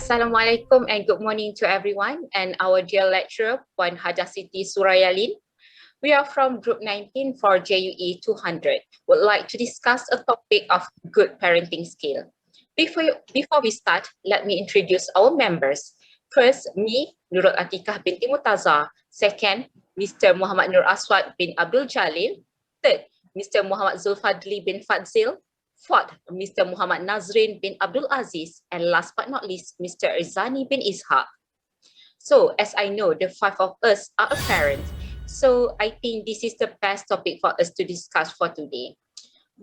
Assalamualaikum and good morning to everyone and our dear lecturer, Puan Hajah Siti Surayalin. We are from Group 19 for JUE200. Would like to discuss a topic of good parenting skill. Before we start, let me introduce our members. First, me, Nurul Atiqah Binti Mutaza. Second, Mr. Muhammad Nooraswad bin Abull Jalil. Third, Mr. Muhammad Zulfadli bin Fadli. Fourth, Mr. Muhammad Nazren bin Abdul Aziz, and last but not least, Mr. Izani bin Ishak. So, as I know, the five of us are a parent, so I think this is the best topic for us to discuss for today.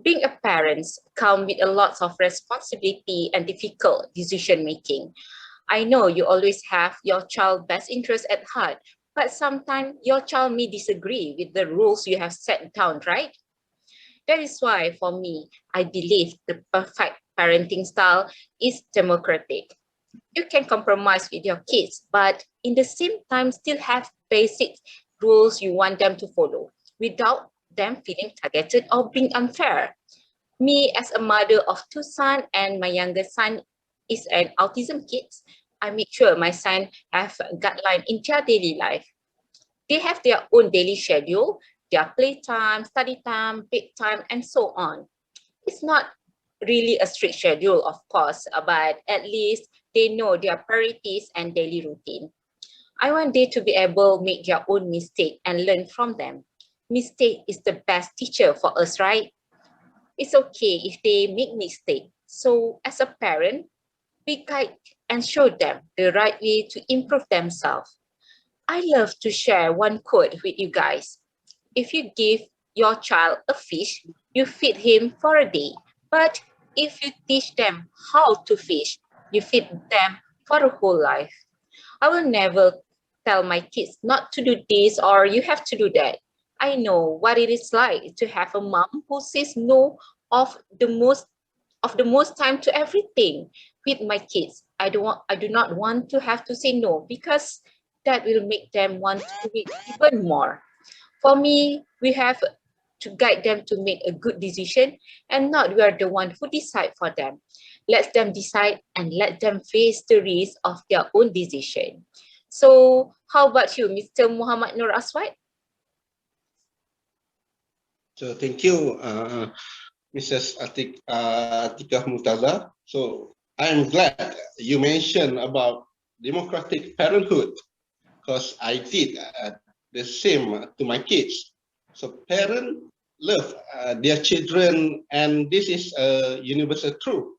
Being a parent comes with a lot of responsibility and difficult decision making. I know you always have your child's best interest at heart, but sometimes your child may disagree with the rules you have set down, right? That is why, for me, I believe the perfect parenting style is democratic. You can compromise with your kids, but in the same time still have basic rules you want them to follow without them feeling targeted or being unfair. Me, as a mother of two sons, and my youngest son is an autism kid, I make sure my son have a guideline in their daily life. They have their own daily schedule, their playtime, study time, bedtime, and so on. It's not really a strict schedule, of course, but at least they know their priorities and daily routine. I want them to be able to make their own mistake and learn from them. Mistake is the best teacher for us, right? It's okay if they make mistake. So as a parent, we guide and show them the right way to improve themselves. I love to share one quote with you guys. If you give your child a fish, you feed him for a day. But if you teach them how to fish, you feed them for a whole life. I will never tell my kids not to do this or you have to do that. I know what it is like to have a mom who says no of the most time to everything. With my kids, I do not want to have to say no because that will make them want to do it even more. For me, we have to guide them to make a good decision and not we are the one who decide for them. Let them decide and let them face the risk of their own decision. So how about you, Mr. Muhammad Nooraswad? So thank you, Mrs. Atiqah Mutaza. So I'm glad you mentioned about democratic parenthood because I did the same to my kids. So parents love their children, and this is a universal truth.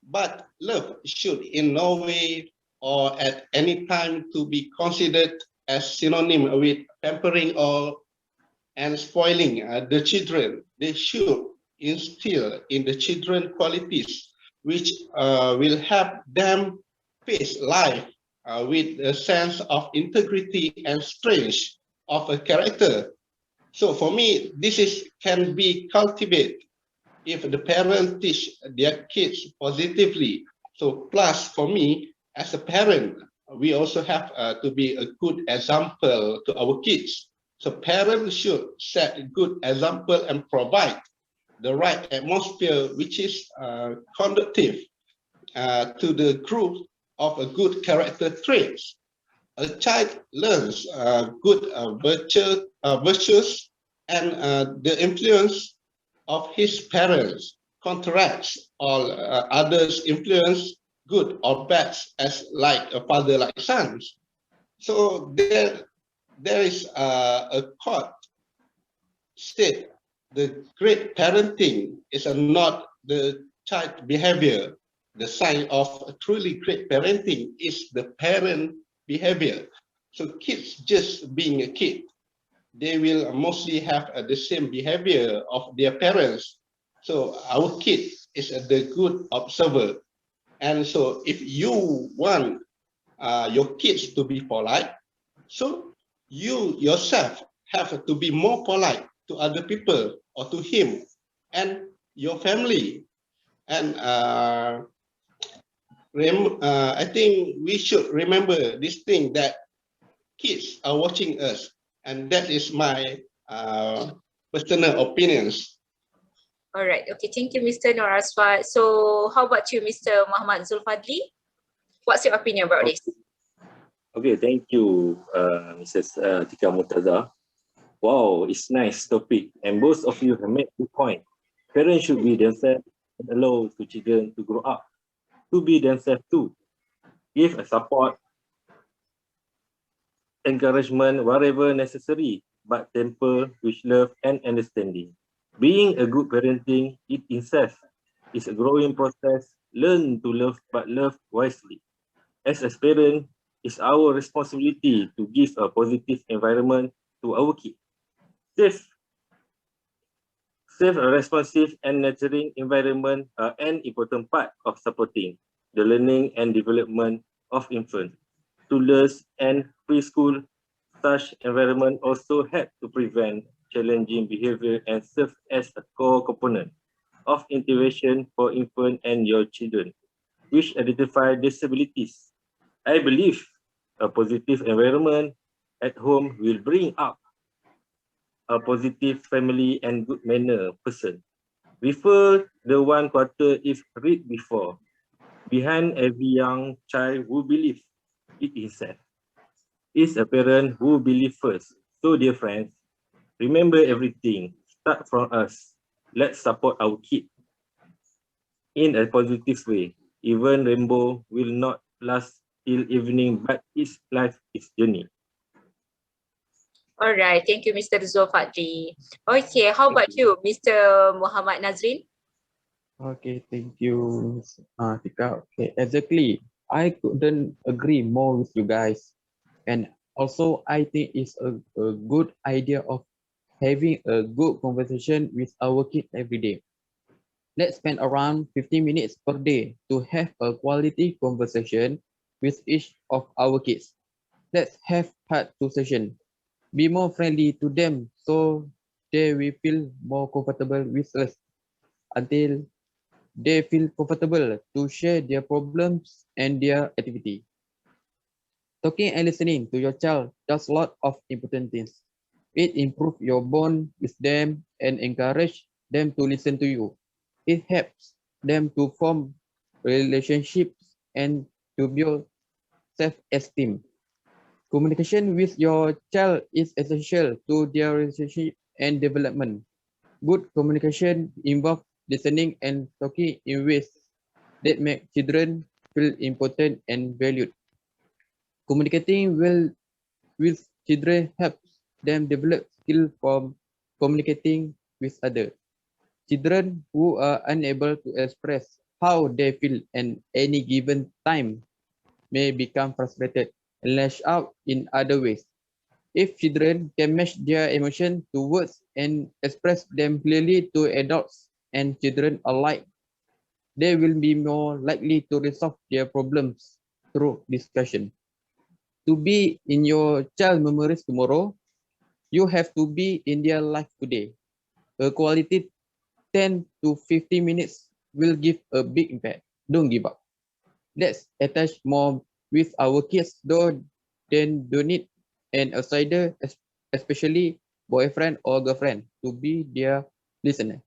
But love should in no way or at any time to be considered as synonym with pampering or and spoiling the children. They should instill in the children qualities which will help them face life with a sense of integrity and strength of a character. So for me, this is can be cultivated if the parents teach their kids positively. So plus for me, as a parent, we also have to be a good example to our kids. So parents should set a good example and provide the right atmosphere which is conducive to the growth of a good character traits. A child learns good virtues and the influence of his parents counteracts all others' influence, good or bad, as like a father like sons. So there is a quote state the great parenting is not the child behavior. The sign of a truly great parenting is the parent behavior. So kids just being a kid, they will mostly have the same behavior of their parents. So our kid is the good observer. And so if you want your kids to be polite, so you yourself have to be more polite to other people or to him and your family. And I think we should remember this thing that kids are watching us, and that is my personal opinions. All right. Okay. Thank you, Mr. Nooraswad. So how about you, Mr. Muhammad Zulfadli? What's your opinion about this? Okay, thank you, Mrs. Atiqah Mutaza. Wow, it's nice topic, and both of you have made good point. Parents should be themselves and allow to children to grow up, to be themselves too. Give a support, encouragement, whatever necessary, but temper with love and understanding. Being a good parenting, it itself is a growing process. Learn to love, but love wisely. As a parent, it's our responsibility to give a positive environment to our kids. Safe, safe, responsive, and nurturing environment are an important part of supporting the learning and development of infants. Toddlers and preschool, such environment also help to prevent challenging behavior and serve as a core component of intervention for infants and your children, which identify disabilities. I believe a positive environment at home will bring up a positive family and good manner person. Refer the one quarter if read before. Behind every young child who believes it himself is a parent who believes first. So dear friends, remember everything. Start from us. Let's support our kid in a positive way. Even rainbow will not last till evening, but its life is journey. All right, thank you, Mr. Zulfadli. Okay, how about you, Mr. Muhammad Nazren? Okay, thank you, Ms. Atiqah. Okay, exactly. I couldn't agree more with you guys. And also, I think it's a good idea of having a good conversation with our kids every day. Let's spend around 15 minutes per day to have a quality conversation with each of our kids. Let's have hard to session. Be more friendly to them so they will feel more comfortable with us until they feel comfortable to share their problems and their activity. Talking and listening to your child does a lot of important things. It improves your bond with them and encourage them to listen to you. It helps them to form relationships and to build self-esteem. Communication with your child is essential to their relationship and development. Good communication involves listening and talking in ways that make children feel important and valued. Communicating well with children helps them develop skill from communicating with others. Children who are unable to express how they feel at any given time may become frustrated and lash out in other ways. If children can match their emotions to words and express them clearly to adults and children alike, they will be more likely to resolve their problems through discussion. To be in your child memories tomorrow, you have to be in their life today. A quality 10 to 15 minutes will give a big impact. Don't give up. Let's attach more with our kids, though then don't need an outsider, especially boyfriend or girlfriend, to be their listener.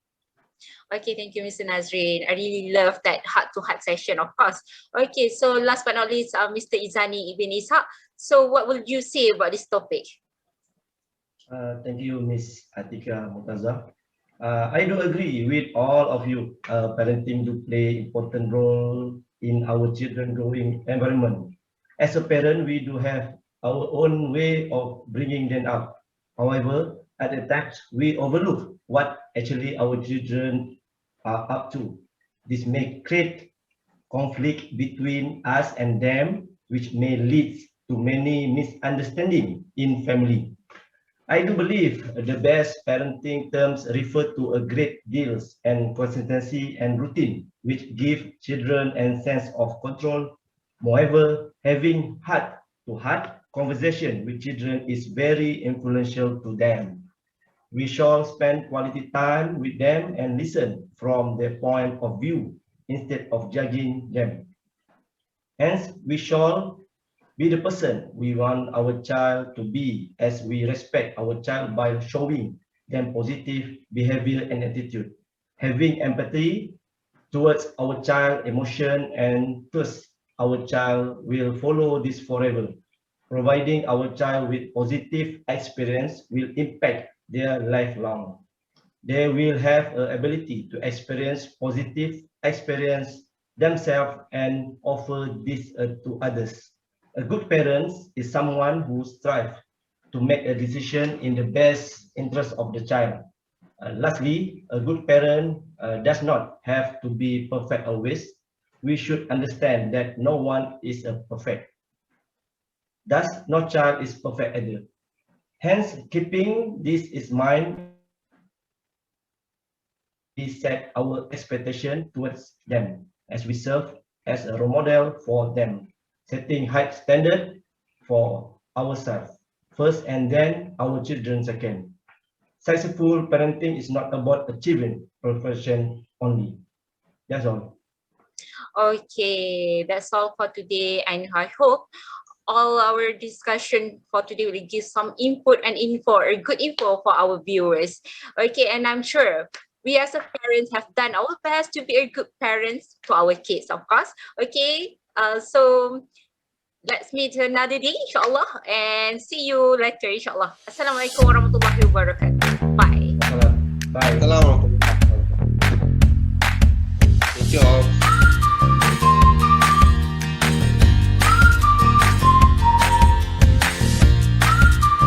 Okay, thank you, Mr. Nazren. I really love that heart-to-heart session, of course. Okay, so last but not least, Mr. Izani Ibn Ishak. So what will you say about this topic? Thank you, Miss Atiqah Mutaza. I do agree with all of you. Parenting do play important role in our children growing environment. As a parent, we do have our own way of bringing them up. However, at the times, we overlook what actually our children are up to. This may create conflict between us and them, which may lead to many misunderstandings in family. I do believe the best parenting terms refer to a great deals and consistency and routine, which give children a sense of control. Moreover, having heart-to-heart conversation with children is very influential to them. We shall spend quality time with them and listen from their point of view instead of judging them. Hence, we shall be the person we want our child to be as we respect our child by showing them positive behavior and attitude, having empathy towards our child emotion and trust our child will follow this forever. Providing our child with positive experience will impact their lifelong. They will have an ability to experience positive experience themselves and offer this to others. A good parent is someone who strives to make a decision in the best interest of the child. Lastly, a good parent does not have to be perfect always. We should understand that no one is perfect. Thus, no child is perfect either. Hence, keeping this in mind, we set our expectation towards them as we serve as a role model for them, setting high standard for ourselves first and then our children second. Successful parenting is not about achieving perfection only. That's all. Okay, that's all for today, and I hope all our discussion for today will give some input and info, or good info for our viewers. Okay, and I'm sure we as a parents have done our best to be a good parents to our kids, of course. Okay, so let's meet another day, inshallah, and see you later, inshallah. Assalamualaikum warahmatullahi wabarakatuh. Bye. Bye. Assalamualaikum. Thank you all.